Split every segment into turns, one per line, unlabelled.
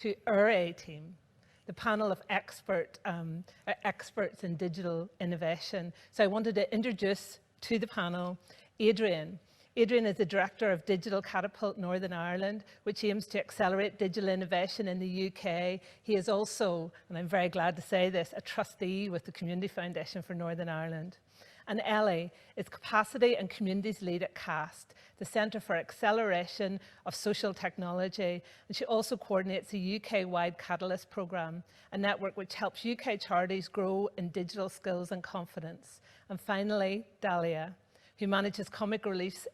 to our A-team, the panel of experts in digital innovation. So I wanted to introduce to the panel Adrian. Adrian is the Director of Digital Catapult Northern Ireland, which aims to accelerate digital innovation in the UK. He is also, and I'm very glad to say this, a trustee with the Community Foundation for Northern Ireland. And Ellie is Capacity and Communities Lead at CAST, the Centre for Acceleration of Social Technology. And she also coordinates a UK-wide Catalyst programme, a network which helps UK charities grow in digital skills and confidence. And finally, Dalia, who manages Comic Relief's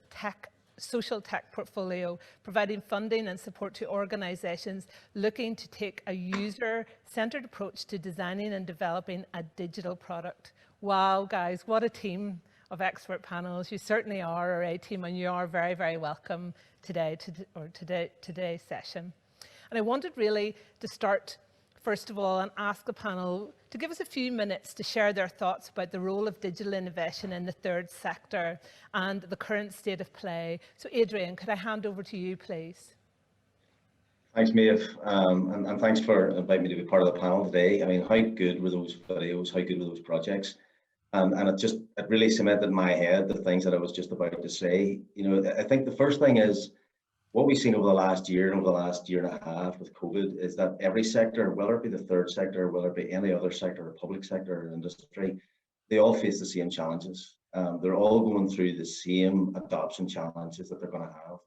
social tech portfolio, providing funding and support to organisations looking to take a user-centred approach to designing and developing a digital product. Wow, guys, what a team of expert panels. You certainly are our A-team, and you are very, very welcome today today's session. And I wanted really to start, first of all, and ask the panel to give us a few minutes to share their thoughts about the role of digital innovation in the third sector and the current state of play. So Adrian, could I hand over to you, please?
Thanks, Maeve, and thanks for inviting me to be part of the panel today. I mean, how good were those videos? How good were those projects? And it really cemented in my head the things that I was just about to say. You know, I think the first thing is what we've seen over the last year and over the last year and a half with COVID is that every sector, whether it be the third sector, whether it be any other sector, or public sector or industry, they all face the same challenges. They're all going through the same adoption challenges that they're going to have.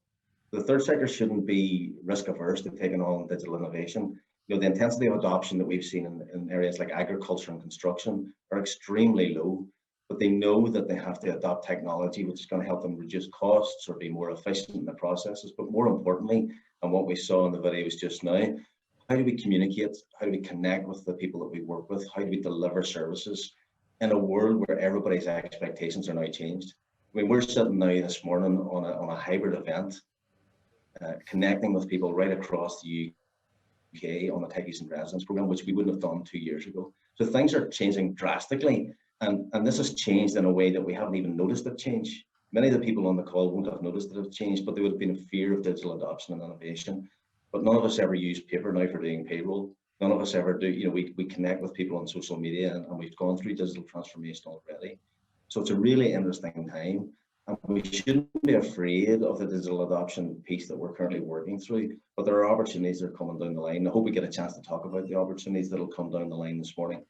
The third sector shouldn't be risk averse to taking on digital innovation. You know, the intensity of adoption that we've seen in areas like agriculture and construction are extremely low, but they know that they have to adopt technology which is going to help them reduce costs or be more efficient in the processes. But more importantly, and what we saw in the videos just now, how do we communicate? How do we connect with the people that we work with? How do we deliver services in a world where everybody's expectations are now changed? I mean, we're sitting now this morning on a hybrid event, connecting with people right across the UK on the Techies in Residence program, which we wouldn't have done 2 years ago. So things are changing drastically, and this has changed in a way that we haven't even noticed it change. Many of the people on the call won't have noticed that it's changed, but they would have been in fear of digital adoption and innovation. But none of us ever use paper now for doing payroll. None of us ever do. You know, we connect with people on social media, and we've gone through digital transformation already. So it's a really interesting time. And we shouldn't be afraid of the digital adoption piece that we're currently working through, but there are opportunities that are coming down the line. I hope we get a chance to talk about the opportunities that will come down the line this morning.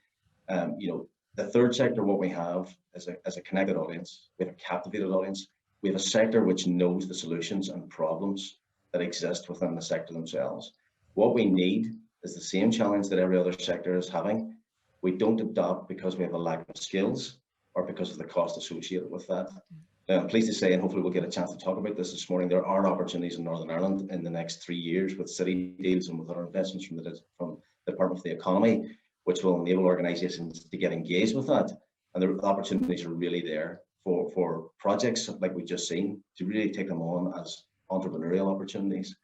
You know, the third sector, what we have is a connected audience. We have a captivated audience. We have a sector which knows the solutions and problems that exist within the sector themselves. What we need is the same challenge that every other sector is having. We don't adopt because we have a lack of skills or because of the cost associated with that. I'm pleased to say, and hopefully we'll get a chance to talk about this morning, there are opportunities in Northern Ireland in the next 3 years with city deals and with other investments from the Department of the Economy, which will enable organisations to get engaged with that. And the opportunities are really there for projects like we've just seen to really take them on as entrepreneurial opportunities,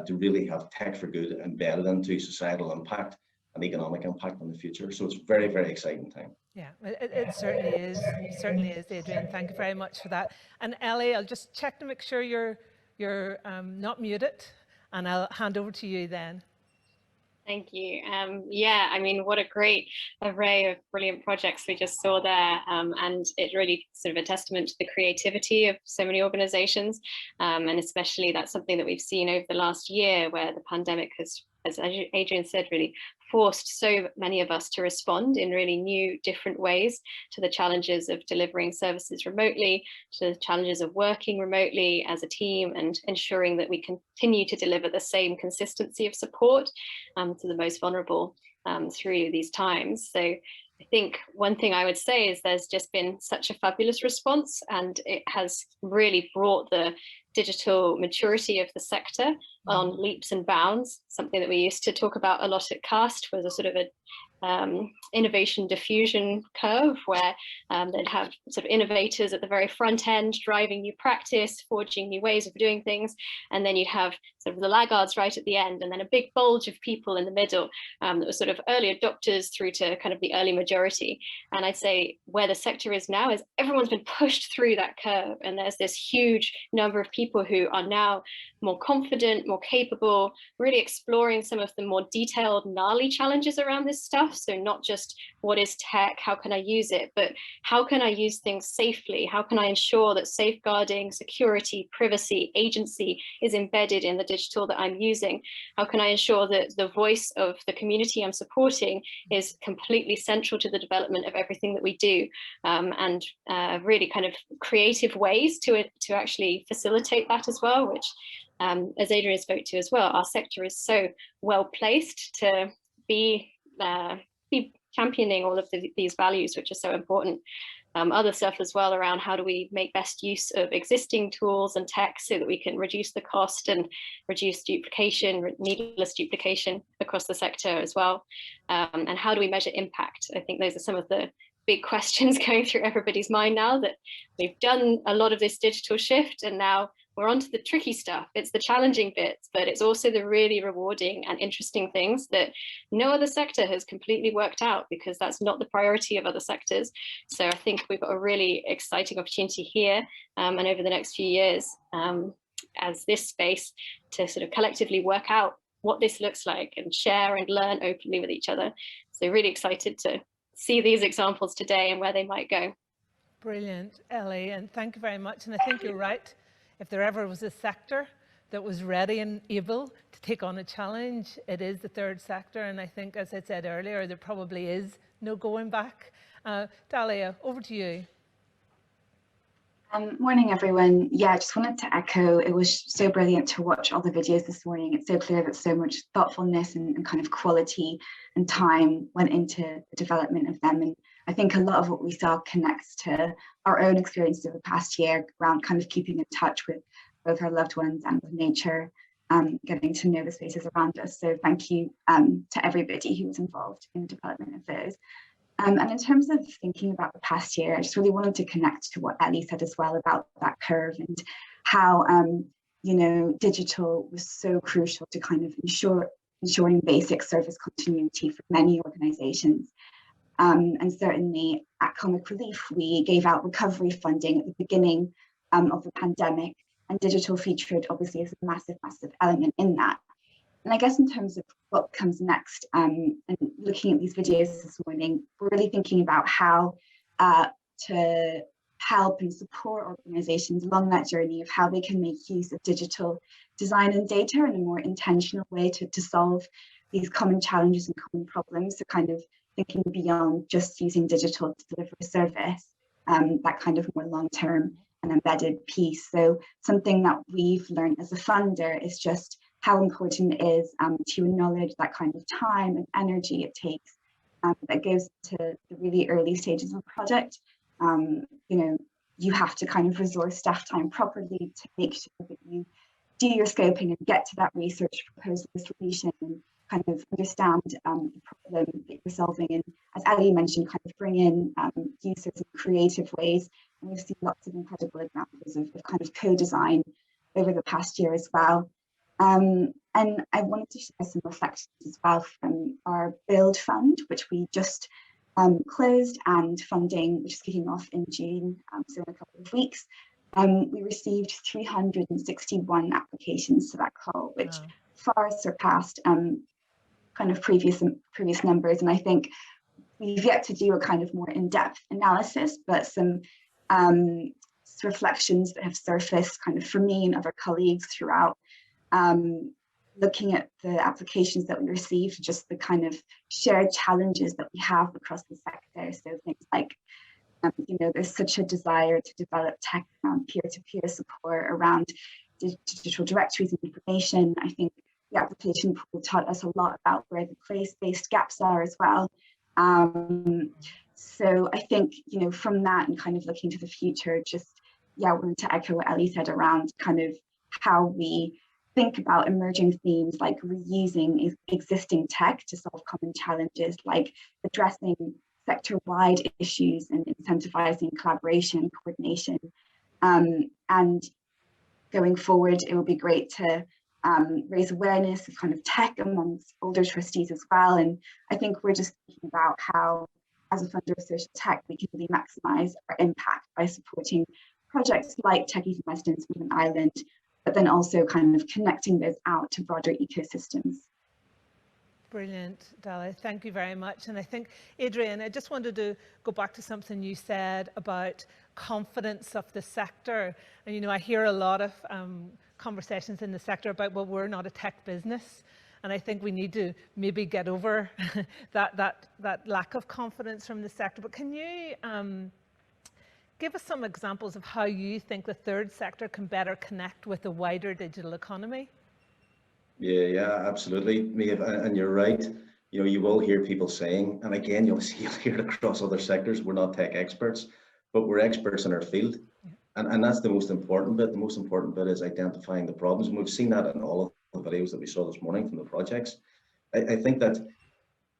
to really have tech for good embedded into societal impact and economic impact in the future. So it's a very, very exciting time.
Yeah, it certainly is. It certainly is, Adrian. Thank you very much for that. And Ellie, I'll just check to make sure you're not muted, and I'll hand over to you then.
Thank you. Yeah, I mean, what a great array of brilliant projects we just saw there. And it really sort of a testament to the creativity of so many organizations. And especially that's something that we've seen over the last year where the pandemic has, as Adrian said, really forced so many of us to respond in really new, different ways to the challenges of delivering services remotely, to the challenges of working remotely as a team and ensuring that we continue to deliver the same consistency of support to the most vulnerable through these times. So I think one thing I would say is there's just been such a fabulous response, and it has really brought the digital maturity of the sector on leaps and bounds. Something that we used to talk about a lot at CAST was a sort of a innovation diffusion curve where they'd have sort of innovators at the very front end driving new practice, forging new ways of doing things, and then you'd have sort of the laggards right at the end, and then a big bulge of people in the middle that was sort of early adopters through to kind of the early majority. And I'd say where the sector is now is everyone's been pushed through that curve, and there's this huge number of people people who are now more confident, more capable, really exploring some of the more detailed, gnarly challenges around this stuff. So not just what is tech, how can I use it, but how can I use things safely? How can I ensure that safeguarding, security, privacy, agency is embedded in the digital that I'm using? How can I ensure that the voice of the community I'm supporting is completely central to the development of everything that we do, and really kind of creative ways to actually facilitate that as well, which as Adrian spoke to as well, our sector is so well placed to be championing all of these values, which are so important. Other stuff as well around how do we make best use of existing tools and tech so that we can reduce the cost and reduce duplication, needless duplication across the sector as well. And how do we measure impact? I think those are some of the big questions going through everybody's mind now that we've done a lot of this digital shift and now we're on to the tricky stuff. It's the challenging bits, but it's also the really rewarding and interesting things that no other sector has completely worked out, because that's not the priority of other sectors. So I think we've got a really exciting opportunity here and over the next few years as this space to sort of collectively work out what this looks like and share and learn openly with each other. So really excited to see these examples today and where they might go.
Brilliant, Ellie, and thank you very much. And I think you're right. If there ever was a sector that was ready and able to take on a challenge, it is the third sector. And I think, as I said earlier, there probably is no going back. Dalia, over to you.
Morning, everyone. Yeah, I just wanted to echo, it was so brilliant to watch all the videos this morning. It's so clear that so much thoughtfulness and kind of quality and time went into the development of them. And I think a lot of what we saw connects to our own experiences of the past year around kind of keeping in touch with both our loved ones and with nature, getting to know the spaces around us. So thank you to everybody who was involved in the development of those. And in terms of thinking about the past year, I just really wanted to connect to what Ellie said as well about that curve and how, you know, digital was so crucial to kind of ensuring basic service continuity for many organizations. And certainly at Comic Relief, we gave out recovery funding at the beginning of the pandemic, and digital featured obviously as a massive, massive element in that. And I guess in terms of what comes next, and looking at these videos this morning, we're really thinking about how to help and support organizations along that journey of how they can make use of digital design and data in a more intentional way to solve these common challenges and common problems. So kind of thinking beyond just using digital to deliver a service, that kind of more long-term and embedded piece. So something that we've learned as a funder is just how important it is to acknowledge that kind of time and energy it takes that goes to the really early stages of a project. You know, you have to kind of resource staff time properly to make sure that you do your scoping and get to that research proposal solution and kind of understand the problem that you're solving. And as Ellie mentioned, kind of bring in users in creative ways. And we've seen lots of incredible examples of kind of co-design over the past year as well. And I wanted to share some reflections as well from our Build Fund, which we just closed, and funding, which is kicking off in June, so in a couple of weeks. We received 361 applications to that call, which far surpassed kind of previous numbers. And I think we've yet to do a kind of more in-depth analysis, but some reflections that have surfaced kind of for me and other colleagues throughout looking at the applications that we received, just the kind of shared challenges that we have across the sector. So things like, you know, there's such a desire to develop tech around peer-to-peer support, around digital directories and information. I think the application pool taught us a lot about where the place-based gaps are as well. So I think, you know, from that and kind of looking to the future, just, yeah, I wanted to echo what Ellie said around kind of how we think about emerging themes like reusing existing tech to solve common challenges, like addressing sector-wide issues and incentivizing collaboration, coordination. And going forward, it will be great to raise awareness of kind of tech amongst older trustees as well. And I think we're just thinking about how, as a funder of social tech, we can really maximize our impact by supporting projects like Techies in Residence Movement Ireland, but then also kind of connecting those out to broader ecosystems.
Brilliant, Dali. Thank you very much. And I think, Adrian, I just wanted to go back to something you said about confidence of the sector. And, you know, I hear a lot of conversations in the sector about, well, we're not a tech business. And I think we need to maybe get over that lack of confidence from the sector. But can you give us some examples of how you think the third sector can better connect with the wider digital economy?
Yeah, absolutely, Maeve, and you're right. You know, you will hear people saying, and again, you'll hear it across other sectors, we're not tech experts, but we're experts in our field. Yeah. And that's the most important bit. The most important bit is identifying the problems. And we've seen that in all of the videos that we saw this morning from the projects. I think that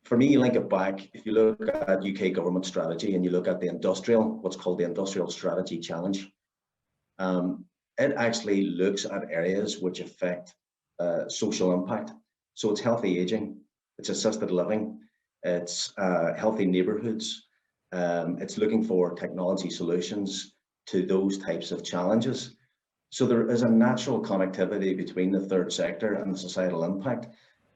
for me, you link it back, if you look at UK government strategy and you look at the industrial, what's called the Industrial Strategy Challenge, it actually looks at areas which affect social impact. So it's healthy aging, it's assisted living, it's healthy neighborhoods, it's looking for technology solutions to those types of challenges. So there is a natural connectivity between the third sector and the societal impact.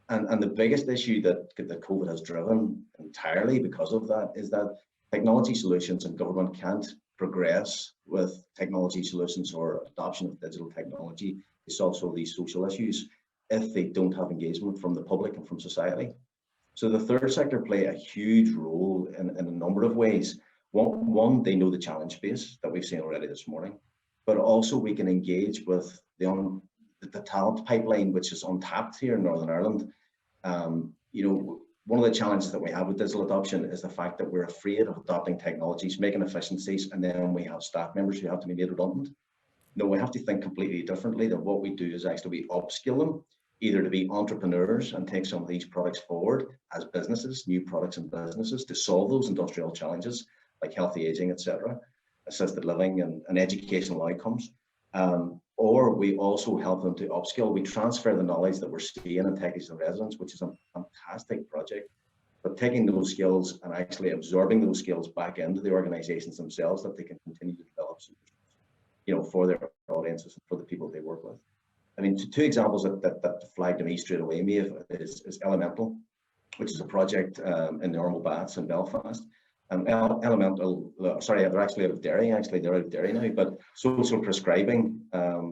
And the biggest issue that COVID has driven entirely because of that is that technology solutions and government can't progress with technology solutions or adoption of digital technology to solve some of these social issues if they don't have engagement from the public and from society. So the third sector play a huge role in a number of ways. One, they know the challenge space that we've seen already this morning, but also we can engage with the talent pipeline, which is untapped here in Northern Ireland. You know, one of the challenges that we have with digital adoption is the fact that we're afraid of adopting technologies, making efficiencies, and then we have staff members who have to be made redundant. No, we have to think completely differently. That what we do is actually we upskill them, either to be entrepreneurs and take some of these products forward as businesses, new products and businesses to solve those industrial challenges like healthy aging, etc., assisted living and educational outcomes. Or we also help them to upskill. We transfer the knowledge that we're seeing in Techies in Residence, which is a fantastic project, but taking those skills and actually absorbing those skills back into the organizations themselves that they can continue to develop solutions, you know, for their audiences and for the people they work with. I mean, two examples that flagged to me straight away, Maeve, is Elemental, which is a project in the Ormeau Baths in Belfast. Elemental, sorry, they're actually out of Derry, they're out of Derry now, but social prescribing,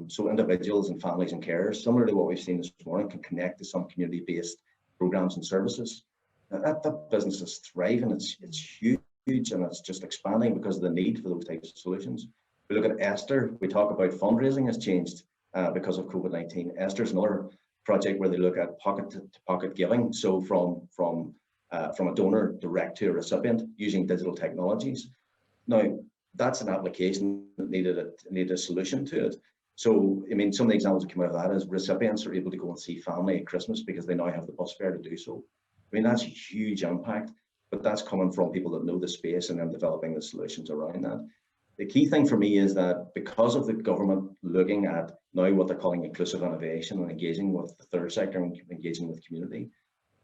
so individuals and families and carers, similar to what we've seen this morning, can connect to some community-based programs and services. Now, that business is thriving, it's huge, and it's just expanding because of the need for those types of solutions. We look at Esther, we talk about fundraising has changed because of COVID-19. Esther is another project where they look at pocket-to-pocket giving, so from a donor direct to a recipient using digital technologies. Now, that's an application that needed a solution to it. So, I mean, some of the examples that come out of that is recipients are able to go and see family at Christmas because they now have the bus fare to do so. I mean, that's a huge impact, but that's coming from people that know the space and then developing the solutions around that. The key thing for me is that because of the government looking at now what they're calling inclusive innovation and engaging with the third sector and engaging with community,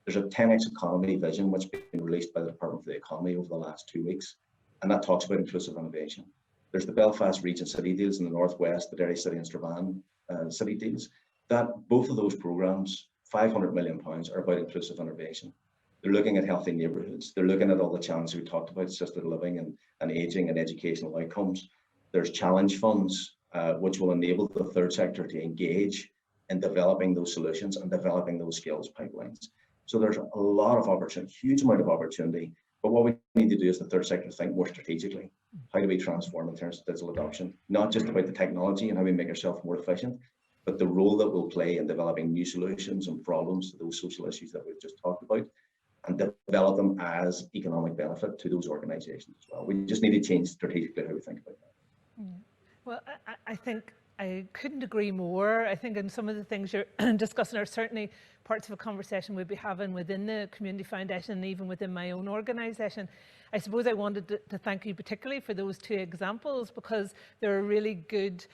there's a 10x economy vision which has been released by the Department of the Economy over the last 2 weeks, and that talks about inclusive innovation. There's the Belfast Region City deals in the northwest, the Derry City and Strabane city deals. That both of those programs, £500 million, are about inclusive innovation. They're looking at healthy neighbourhoods. They're looking at all the challenges we talked about, assisted living and ageing and educational outcomes. There's challenge funds, which will enable the third sector to engage in developing those solutions and developing those skills pipelines. So there's a lot of opportunity, huge amount of opportunity. But what we need to do is the third sector think more strategically. How do we transform in terms of digital adoption? Not just about the technology and how we make ourselves more efficient, but the role that we'll play in developing new solutions and problems to those social issues that we've just talked about, and develop them as economic benefit to those organizations as well. We just need to change strategically how we think about that.
Yeah. Well, I think I couldn't agree more. I think in some of the things you're discussing are certainly parts of a conversation we'll be having within the Community Foundation and even within my own organisation. I suppose I wanted to thank you particularly for those two examples because they're a really good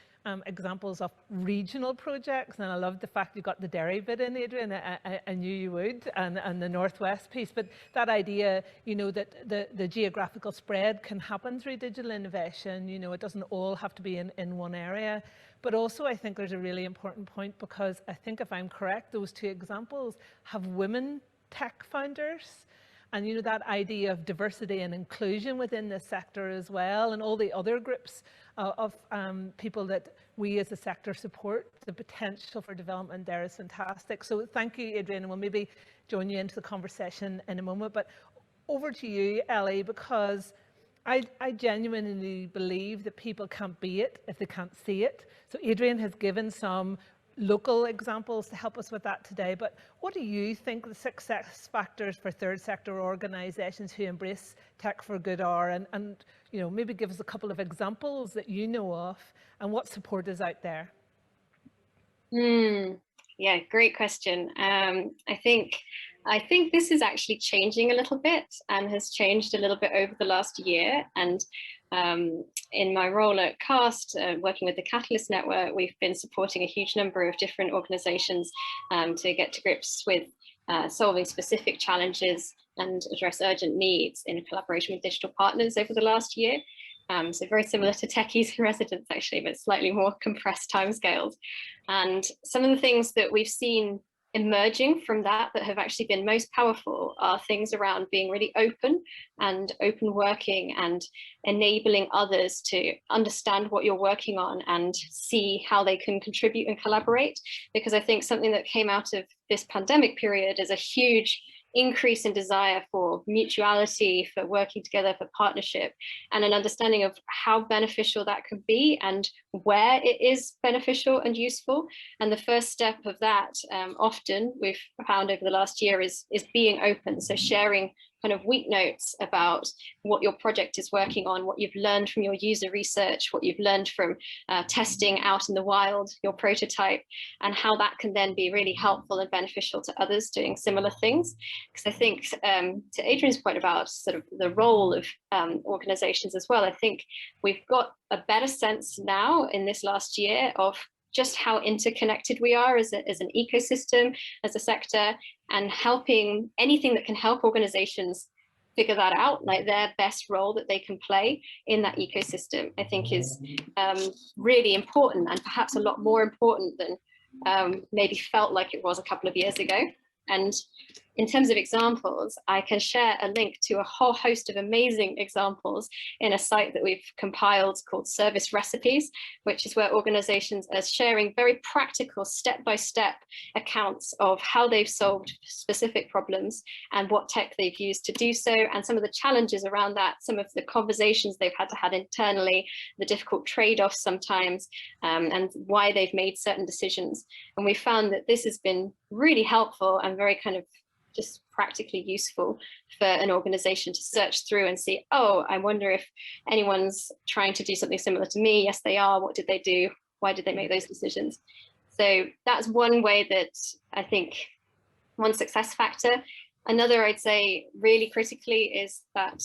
examples of regional projects, and I love the fact you got the dairy bit in, Adrian. I knew you would, and the Northwest piece. But that idea, you know, that the geographical spread can happen through digital innovation. You know, it doesn't all have to be in one area. But also, I think there's a really important point, because I think, if I'm correct, those two examples have women tech founders. And you know, that idea of diversity and inclusion within this sector as well, and all the other groups of people that we as a sector support, the potential for development there is fantastic. So thank you, Adrian, and we'll maybe join you into the conversation in a moment. But over to you, Ellie, because I genuinely believe that people can't be it if they can't see it. So Adrian has given some local examples to help us with that today, but what do you think the success factors for third sector organisations who embrace tech for good are, and you know, maybe give us a couple of examples that you know of, and what support is out there?
Yeah, great question. I think this is actually changing a little bit, and has changed a little bit over the last year. And in my role at CAST, working with the Catalyst Network, we've been supporting a huge number of different organizations to get to grips with solving specific challenges and address urgent needs in collaboration with digital partners over the last year. So very similar to Techies in Residence, actually, but slightly more compressed timescales. And some of the things that we've seen emerging from that have actually been most powerful are things around being really open and open working, and enabling others to understand what you're working on and see how they can contribute and collaborate. Because I think something that came out of this pandemic period is a huge increase in desire for mutuality, for working together, for partnership, and an understanding of how beneficial that could be and where it is beneficial and useful. And the first step of that, often we've found over the last year, is being open. So sharing kind of week notes about what your project is working on, what you've learned from your user research, what you've learned from testing out in the wild, your prototype, and how that can then be really helpful and beneficial to others doing similar things. Because I think, to Adrian's point about sort of the role of organizations as well, I think we've got a better sense now in this last year of just how interconnected we are as an ecosystem, as a sector, and helping anything that can help organizations figure that out, like their best role that they can play in that ecosystem, I think is really important, and perhaps a lot more important than maybe felt like it was a couple of years ago. And in terms of examples, I can share a link to a whole host of amazing examples in a site that we've compiled called Service Recipes, which is where organizations are sharing very practical step-by-step accounts of how they've solved specific problems and what tech they've used to do so, and some of the challenges around that, some of the conversations they've had to have internally, the difficult trade-offs sometimes, and why they've made certain decisions. And we found that this has been really helpful and very kind of just practically useful for an organization to search through and see, oh, I wonder if anyone's trying to do something similar to me. Yes, they are. What did they do? Why did they make those decisions? So that's one way that I think, one success factor. Another, I'd say, really critically is that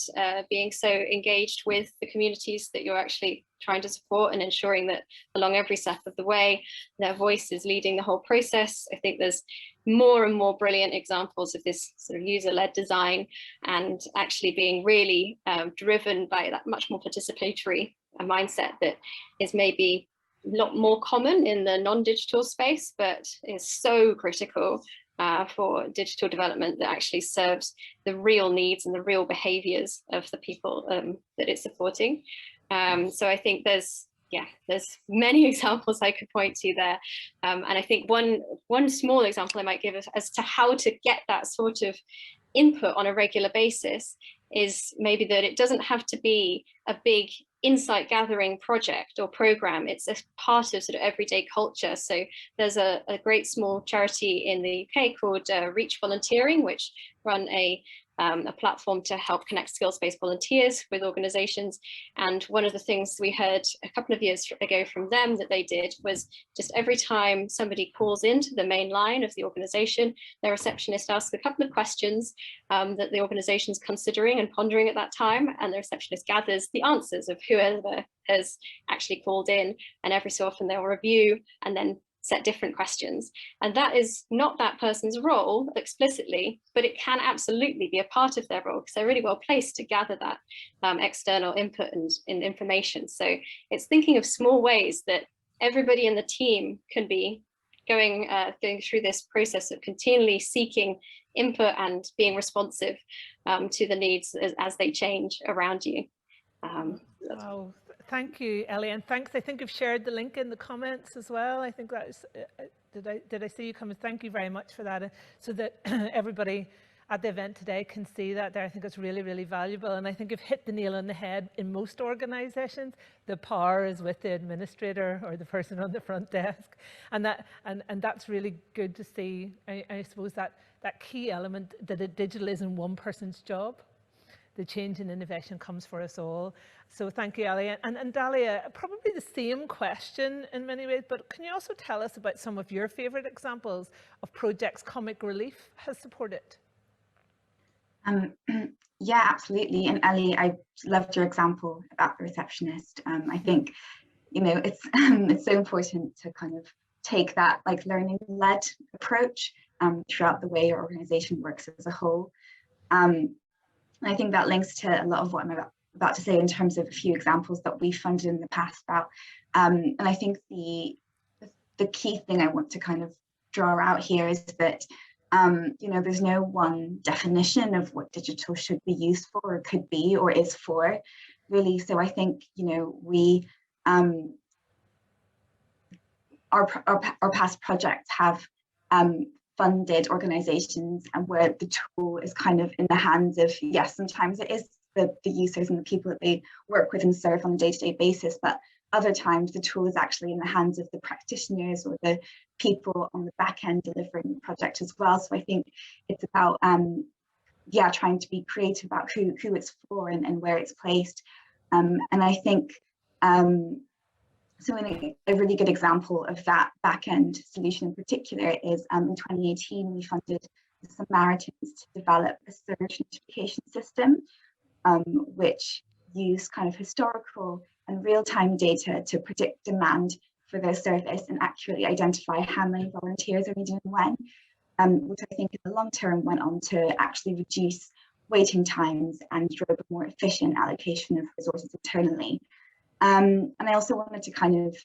being so engaged with the communities that you're actually trying to support, and ensuring that along every step of the way, their voice is leading the whole process. I think there's more and more brilliant examples of this sort of user-led design, and actually being really driven by that much more participatory mindset that is maybe a lot more common in the non-digital space, but is so critical for digital development that actually serves the real needs and the real behaviors of the people that it's supporting. So I think there's many examples I could point to there. And I think one small example I might give as to how to get that sort of input on a regular basis is maybe that it doesn't have to be a big insight gathering project or program. It's a part of sort of everyday culture. So there's a great small charity in the UK called Reach Volunteering, which run a a platform to help connect skills-based volunteers with organizations. And one of the things we heard a couple of years ago from them that they did was just every time somebody calls into the main line of the organization, their receptionist asks a couple of questions that the organization's considering and pondering at that time, and the receptionist gathers the answers of whoever has actually called in, and every so often they'll review and then set different questions. And that is not that person's role explicitly, but it can absolutely be a part of their role because they're really well placed to gather that external input and information. So it's thinking of small ways that everybody in the team can be going through this process of continually seeking input and being responsive to the needs as they change around you.
Wow, thank you, Ellie, and thanks. I think you've shared the link in the comments as well. I think that's, did I see you come? Thank you very much for that, so that everybody at the event today can see that there. I think it's really, really valuable, and I think you've hit the nail on the head. In most organizations, the power is with the administrator or the person on the front desk, and that's really good to see. I suppose that key element that digital isn't one person's job. The change in innovation comes for us all. So thank you, Ellie. And Dalia, probably the same question in many ways, but can you also tell us about some of your favorite examples of projects Comic Relief has supported?
Yeah, absolutely. And Ellie, I loved your example about the receptionist. I think, you know, it's so important to kind of take that like learning-led approach throughout the way your organization works as a whole. I think that links to a lot of what I'm about to say in terms of a few examples that we funded in the past about. And I think the key thing I want to kind of draw out here is that, you know, there's no one definition of what digital should be used for or could be or is for, really. So I think, you know, we, our past projects have funded organizations and where the tool is kind of in the hands of, yes, sometimes it is the users and the people that they work with and serve on a day-to-day basis, but other times the tool is actually in the hands of the practitioners or the people on the back end delivering the project as well. So I think it's about yeah, trying to be creative about who it's for and where it's placed. And I think so a really good example of that back-end solution in particular is in 2018, we funded the Samaritans to develop a surge notification system, which used kind of historical and real-time data to predict demand for their service and accurately identify how many volunteers are needed and when, which I think in the long term went on to actually reduce waiting times and drove a more efficient allocation of resources internally. And I also wanted to kind of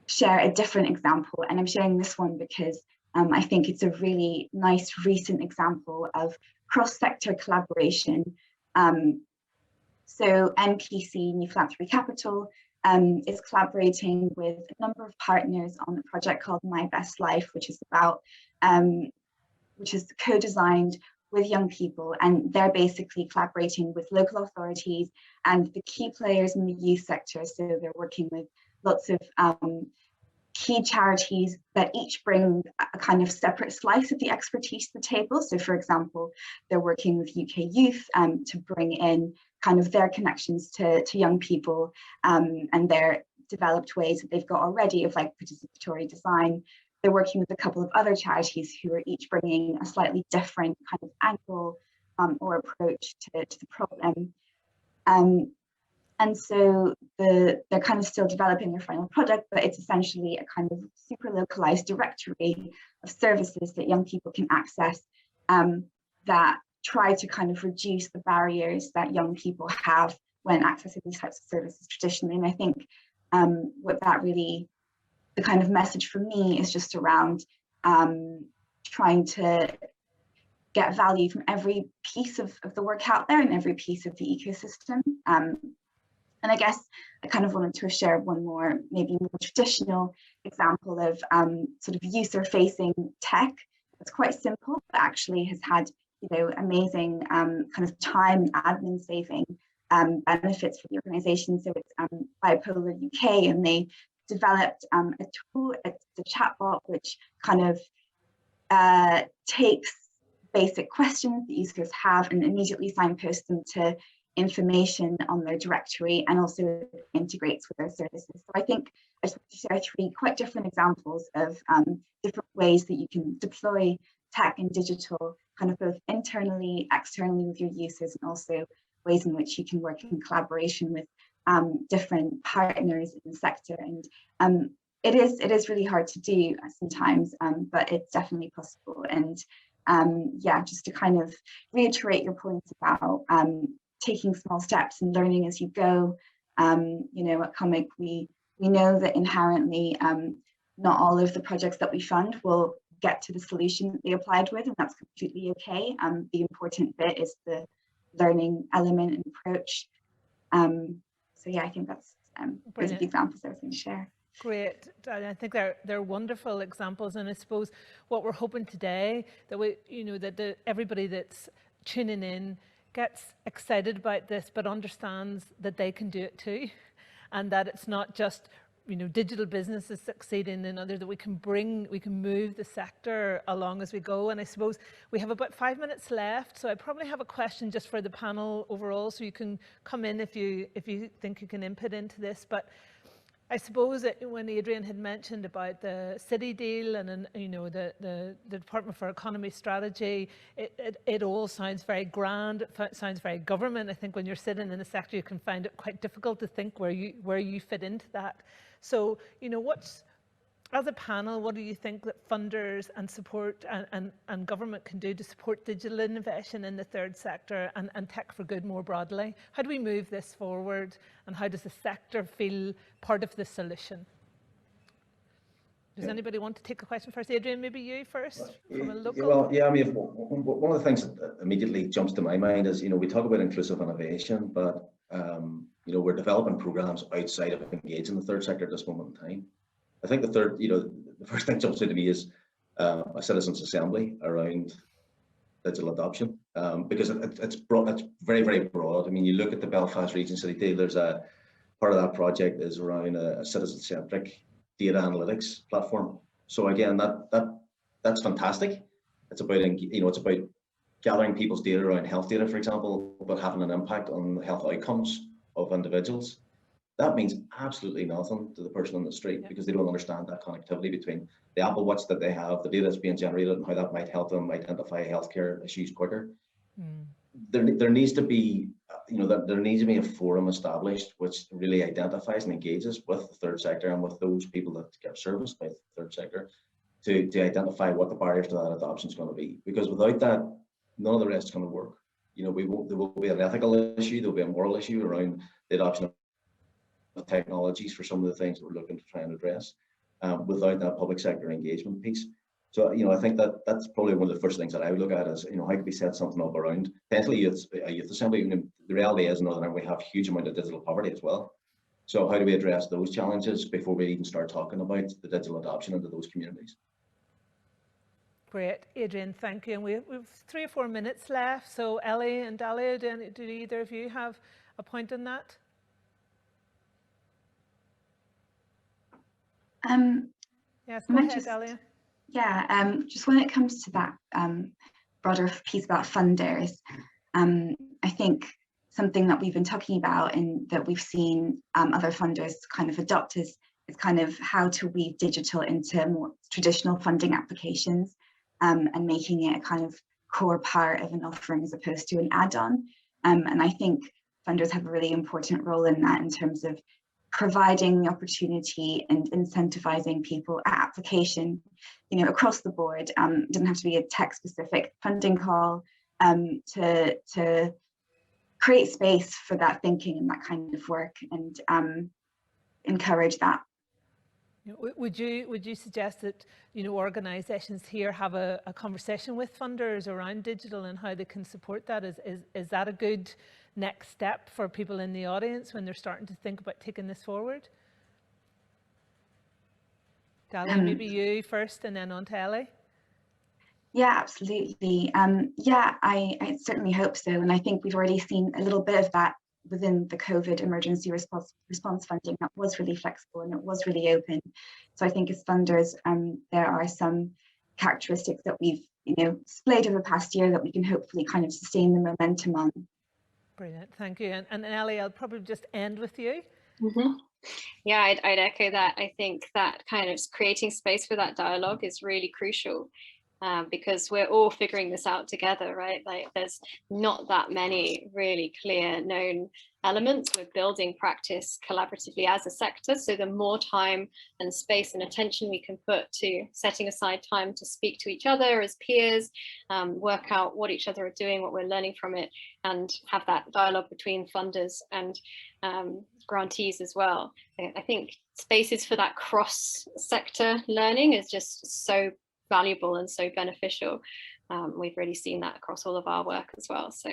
share a different example, and I'm sharing this one because I think it's a really nice recent example of cross-sector collaboration. So NPC, New Philanthropy Capital, is collaborating with a number of partners on a project called My Best Life, which is about, which is co-designed with young people, and they're basically collaborating with local authorities and the key players in the youth sector. So they're working with lots of key charities that each bring a kind of separate slice of the expertise to the table. So for example, they're working with UK Youth to bring in kind of their connections to young people and their developed ways that they've got already of like participatory design. They're working with a couple of other charities who are each bringing a slightly different kind of angle or approach to the problem. And so they're kind of still developing their final product, but it's essentially a kind of super localized directory of services that young people can access that try to kind of reduce the barriers that young people have when accessing these types of services traditionally. And I think what that really, the kind of message for me is just around trying to get value from every piece of the work out there and every piece of the ecosystem. And I guess I kind of wanted to share one more, maybe more traditional example of sort of user-facing tech that's quite simple, but actually has had, you know, amazing kind of time admin saving benefits for the organization. So it's Bipolar UK, and they developed a tool, it's a chatbot, which kind of takes basic questions that users have and immediately signpost them to information on their directory, and also integrates with their services. So I think I just want to share 3 quite different examples of different ways that you can deploy tech and digital, kind of both internally, externally with your users, and also ways in which you can work in collaboration with different partners in the sector. And it is really hard to do sometimes, but it's definitely possible. And yeah, just to kind of reiterate your points about taking small steps and learning as you go. You know, at COMIC, we know that inherently not all of the projects that we fund will get to the solution that they applied with, and that's completely okay. The important bit is the learning element and approach. So yeah, I think that's those are the examples I was going to share.
Great. I think they're wonderful examples, and I suppose what we're hoping today that we, you know, that everybody that's tuning in gets excited about this, but understands that they can do it too, and that it's not just, you know, digital businesses succeeding and other, that we can move the sector along as we go. And I suppose we have about 5 minutes left, so I probably have a question just for the panel overall, so you can come in if you think you can input into this. But I suppose that when Adrian had mentioned about the city deal and, you know, the Department for Economy strategy, it all sounds very grand. It sounds very government. I think when you're sitting in the sector, you can find it quite difficult to think where you fit into that. So, you know, as a panel, what do you think that funders and support and government can do to support digital innovation in the third sector and tech for good more broadly? How do we move this forward, and how does the sector feel part of the solution? Does anybody want to take a question first? Adrian, maybe you first from a local.
Well, yeah, I mean, one of the things that immediately jumps to my mind is, you know, we talk about inclusive innovation, but you know, we're developing programs outside of engaging the third sector at this moment in time. I think the first thing that jumps out to me is a citizens' assembly around digital adoption, because it's very, very broad. I mean, you look at the Belfast Region City Deal, there's a part of that project is around a citizen-centric data analytics platform. So again, that's fantastic. It's about, you know, it's about gathering people's data around health data, for example, but having an impact on the health outcomes of individuals. That means absolutely nothing to the person on the street, because they don't understand that connectivity between the Apple Watch that they have, the data that's being generated, and how that might help them identify healthcare issues quicker. There needs to be, you know, there needs to be a forum established which really identifies and engages with the third sector and with those people that get serviced by the third sector to identify what the barriers to that adoption is going to be. Because without that, none of the rest is going to work. You know, there will be an ethical issue, there will be a moral issue around the adoption of technologies for some of the things that we're looking to try and address, without that public sector engagement piece. So, you know, I think that's probably one of the first things that I would look at is, you know, how can we set something up around potentially a youth assembly. The reality is in Northern Ireland we have a huge amount of digital poverty as well. So how do we address those challenges before we even start talking about the digital adoption into those communities?
Great, Adrian, thank you. And we've 3 or 4 minutes left. So Ellie and Dalia, do either of you have a point on that? Yes, go ahead, Dalia.
Yeah, just when it comes to that broader piece about funders, I think something that we've been talking about and that we've seen other funders kind of adopt is kind of how to weave digital into more traditional funding applications, and making it a kind of core part of an offering as opposed to an add-on. And I think funders have a really important role in that, in terms of providing the opportunity and incentivizing people at application, you know, across the board. It doesn't have to be a tech-specific funding call, to create space for that thinking and that kind of work, and encourage that.
Would you suggest that, you know, organisations here have a conversation with funders around digital and how they can support that? Is that a good next step for people in the audience when they're starting to think about taking this forward? Dalia, maybe you first and then on to Ellie.
Yeah, absolutely. Yeah, I certainly hope so. And I think we've already seen a little bit of that within the COVID emergency response funding. That was really flexible and it was really open. So I think as funders, there are some characteristics that we've displayed over the past year that we can hopefully kind of sustain the momentum on.
Brilliant, thank you. And Ellie, I'll probably just end with you.
Yeah, I'd echo that. I think that kind of creating space for that dialogue is really crucial. Because we're all figuring this out together, right? Like there's not that many really clear known elements. We're building practice collaboratively as a sector. So the more time and space and attention we can put to setting aside time to speak to each other as peers, work out what each other are doing, what we're learning from it, and have that dialogue between funders and grantees as well. I think spaces for that cross-sector learning is just so valuable and so beneficial. We've really seen that across all of our work as well. So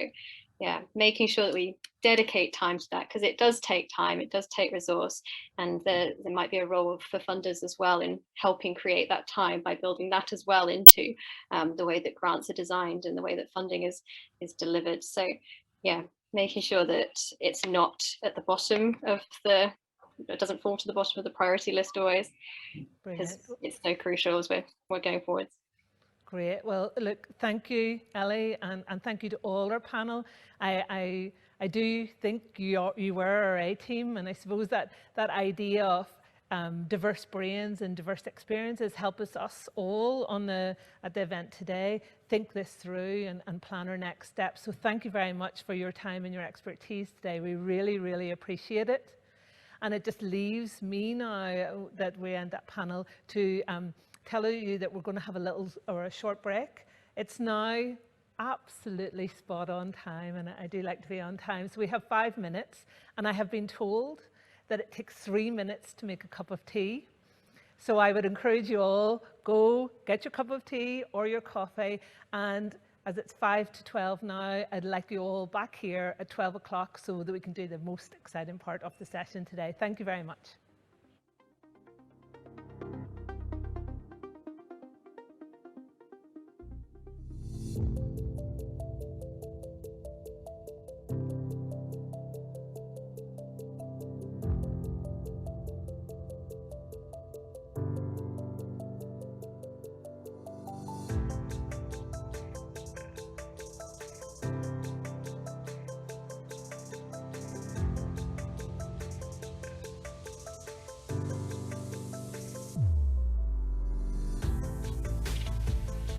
yeah, making sure that we dedicate time to that, because it does take time, it does take resource, and there might be a role for funders as well in helping create that time by building that as well into the way that grants are designed and the way that funding is delivered. So yeah, making sure that it's not at the bottom of it doesn't fall to the bottom of the priority list always, because it's so crucial as we're going forwards.
Great. Well, look, thank you, Ellie, and thank you to all our panel. I do think you were our A team, and I suppose that idea of diverse brains and diverse experiences help us all at the event today think this through and plan our next steps. So thank you very much for your time and your expertise today. We really, really appreciate it. And it just leaves me now that we end that panel to tell you that we're going to have a short break. It's now absolutely spot on time, and I do like to be on time. So we have 5 minutes, and I have been told that it takes 3 minutes to make a cup of tea. So I would encourage you all, go get your cup of tea or your coffee, and as it's 5 to 12 now, I'd like you all back here at 12 o'clock so that we can do the most exciting part of the session today. Thank you very much.